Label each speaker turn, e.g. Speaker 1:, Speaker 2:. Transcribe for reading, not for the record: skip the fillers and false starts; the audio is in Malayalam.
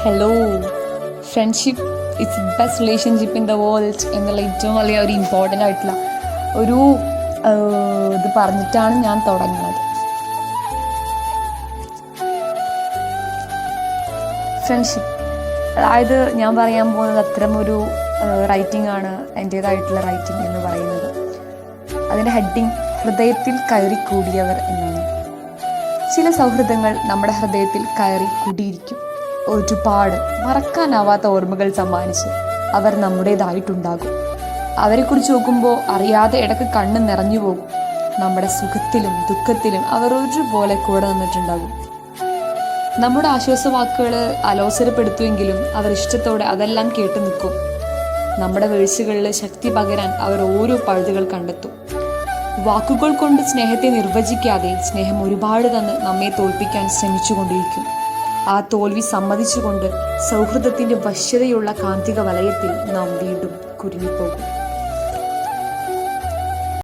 Speaker 1: Hello, friendship it's best relationship in the world എന്നുള്ള ഏറ്റവും വലിയ ഒരു ഇമ്പോർട്ടൻ്റ് ആയിട്ടുള്ള ഒരു ഇത് പറഞ്ഞിട്ടാണ് ഞാൻ തുടങ്ങുന്നത്. ഫ്രണ്ട്ഷിപ്പ്, അതായത് ഞാൻ പറയാൻ പോകുന്നത് അത്തരം ഒരു റൈറ്റിംഗ് ആണ്, എൻ്റേതായിട്ടുള്ള റൈറ്റിംഗ് എന്ന് പറയുന്നത്. അതിൻ്റെ ഹെഡിങ് ഹൃദയത്തിൽ കയറി കൂടിയവർ എന്നാണ്. ചില സൗഹൃദങ്ങൾ നമ്മുടെ ഹൃദയത്തിൽ കയറി കൂടിയിരിക്കും. ഒരുപാട് മറക്കാനാവാത്ത ഓർമ്മകൾ സമ്മാനിച്ച് അവർ നമ്മുടേതായിട്ടുണ്ടാകും. അവരെക്കുറിച്ച് നോക്കുമ്പോൾ അറിയാതെ ഇടയ്ക്ക് കണ്ണ് നിറഞ്ഞു പോകും. നമ്മുടെ സുഖത്തിലും ദുഃഖത്തിലും അവർ ഒരുപോലെ കൂടെ നിന്നിട്ടുണ്ടാകും. നമ്മുടെ ആശ്വാസവാക്കുകൾ അലോസരപ്പെടുത്തുമെങ്കിലും അവർ ഇഷ്ടത്തോടെ അതെല്ലാം കേട്ടു നിൽക്കും. നമ്മുടെ വീഴ്ചകളിൽ ശക്തി പകരാൻ അവർ ഓരോ പഴുതുകൾ കണ്ടെത്തും. വാക്കുകൾ കൊണ്ട് സ്നേഹത്തെ നിർവചിക്കാതെ സ്നേഹം ഒരുപാട് തന്ന് നമ്മെ തോൽപ്പിക്കാൻ ശ്രമിച്ചുകൊണ്ടിരിക്കും. ആ തോൽവി സമ്മതിച്ചുകൊണ്ട് സൗഹൃദത്തിൻ്റെ വശ്യതയുള്ള കാന്തിക വലയത്തിൽ നാം വീണ്ടും കുരുങ്ങിപ്പോകും.